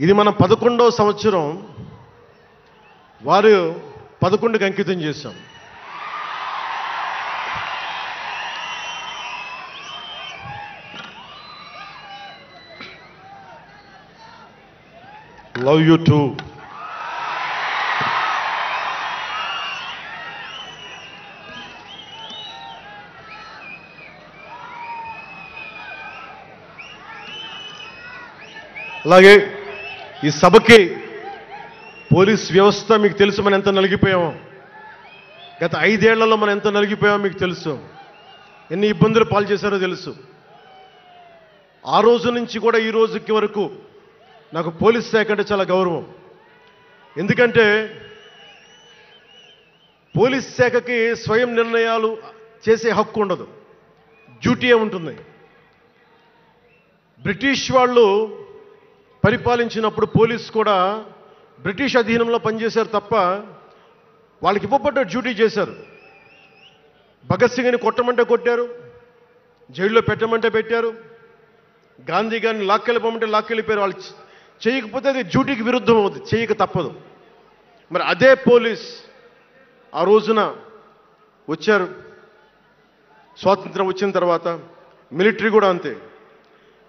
ఇది మన 11వ సంవత్సరం. వారు 11కి అంకితం చేశాం. Love you two. అలాగే ఈ సభకి పోలీస్ వ్యవస్థ మీకు తెలుసు, మనం ఎంత నలిగిపోయామో. గత 5 ఏళ్లలో మనం ఎంత నలిగిపోయామో మీకు తెలుసు. ఎన్ని ఇబ్బందులు పాలు చేశారో తెలుసు. ఆ రోజు నుంచి కూడా ఈ రోజుకి వరకు నాకు పోలీస్ శాఖ అంటే చాలా గౌరవం. ఎందుకంటే పోలీస్ శాఖకి స్వయం నిర్ణయాలు చేసే హక్కు ఉండదు, డ్యూటీయే ఉంటుంది. బ్రిటిష్ వాళ్ళు పరిపాలించినప్పుడు పోలీస్ కూడా బ్రిటిష్ అధీనంలో పనిచేశారు తప్ప వాళ్ళకి ఇవ్వబడ్డ డ్యూటీ చేశారు. భగత్ సింగ్ని కొట్టమంటే కొట్టారు, జైల్లో పెట్టమంటే పెట్టారు, గాంధీ గారిని లాక్కెళ్ళిపోమంటే లాక్కెళ్ళిపోయారు. వాళ్ళు చేయకపోతే అది డ్యూటీకి విరుద్ధం అవుతుంది, చేయక తప్పదు. మరి అదే పోలీస్ ఆ రోజున వచ్చారు. స్వాతంత్రం వచ్చిన తర్వాత మిలిటరీ కూడా అంతే.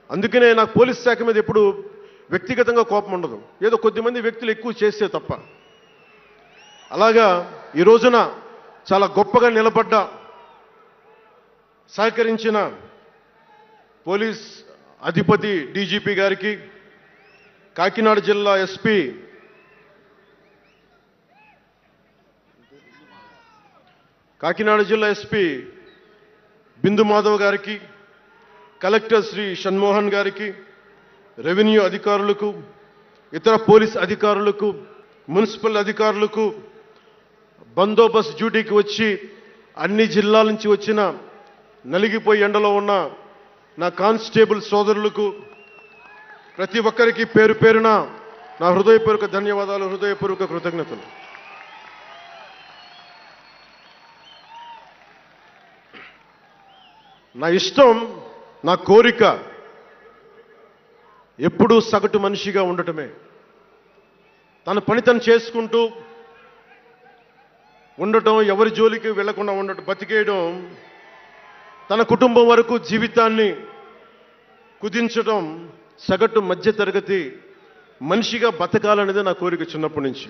అందుకనే నాకు పోలీస్ శాఖ మీద ఎప్పుడు వ్యక్తిగతంగా కోపం ఉండదు, ఏదో కొద్దిమంది వ్యక్తులు ఎక్కువ చేస్తే తప్ప. అలాగా ఈ రోజున చాలా గొప్పగా నిలబడ్డ, సహకరించిన పోలీస్ అధిపతి డీజీపీ గారికి, కాకినాడ జిల్లా ఎస్పీ బిందు మాధవ్ గారికి, కలెక్టర్ శ్రీ షణ్మోహన్ గారికి, రెవెన్యూ అధికారులకు, ఇతర పోలీస్ అధికారులకు, మున్సిపల్ అధికారులకు, బందోబస్తు డ్యూటీకి వచ్చి అన్ని జిల్లాల నుంచి వచ్చిన నలిగిపోయి ఎండలో ఉన్న నా కానిస్టేబుల్ సోదరులకు, ప్రతి ఒక్కరికి పేరు పేరున నా హృదయపూర్వక ధన్యవాదాలు, హృదయపూర్వక కృతజ్ఞతలు. నా ఇష్టం, నా కోరిక ఎప్పుడూ సగటు మనిషిగా ఉండటమే. తన పని తను చేసుకుంటూ ఉండటం, ఎవరి జోలికి వెళ్లకుండా ఉండటం, బతికేయడం, తన కుటుంబం వరకు జీవితాన్ని కుదించడం, సగటు మధ్యతరగతి మనిషిగా బతకాలనేది నా కోరిక చిన్నప్పటి నుంచి.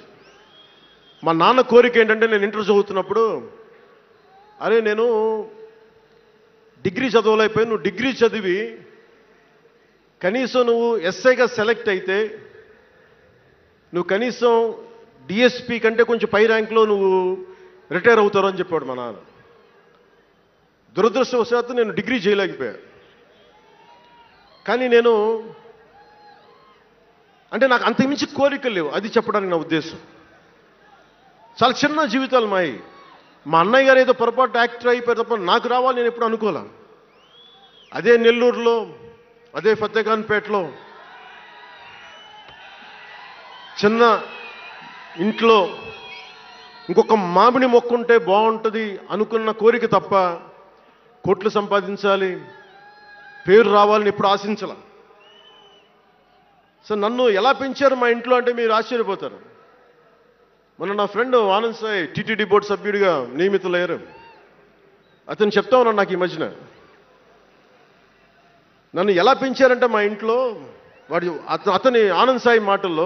మా నాన్న కోరిక ఏంటంటే, నేను ఇంటర్ చదువుతున్నప్పుడు, అరే నేను డిగ్రీ చదవలేకపోయి, నువ్వు డిగ్రీ చదివి కనీసం నువ్వు ఎస్ఐగా సెలెక్ట్ అయితే నువ్వు కనీసం డిఎస్పీ కంటే కొంచెం పై ర్యాంక్లో నువ్వు రిటైర్ అవుతారు అని చెప్పాడు మా నాన్న. దురదృష్టవశాత్తు నేను డిగ్రీ చేయలేకపోయా. కానీ నేను అంటే నాకు అంతకుమించి కోరికలు లేవు, అది చెప్పడానికి నా ఉద్దేశం. చాలా చిన్న జీవితాలు మాయి. మా అన్నయ్య గారు ఏదో పొరపాటు యాక్టర్ అయిపోయారు తప్ప నాకు రావాలి నేను ఎప్పుడు అనుకోలే. అదే నెల్లూరులో, అదే ఫతేఖాన్పేటలో చిన్న ఇంట్లో ఇంకొక మామిడి మొక్క ఉంటే బాగుంటుంది అనుకున్న కోరిక తప్ప కోట్లు సంపాదించాలి, పేరు రావాలని ఎప్పుడు ఆశించాల. సో నన్ను ఎలా పెంచారు మా ఇంట్లో అంటే మీరు ఆశ్చర్యపోతారు. మొన్న నా friend Anand Sai TTD board సభ్యుడిగా నియమితులయ్యారు. అతను చెప్తా ఉన్నాడు నాకు ఈ మధ్యన, నన్ను ఎలా పెంచారంటే మా ఇంట్లో, అతని ఆనంద్ సాయి మాటల్లో,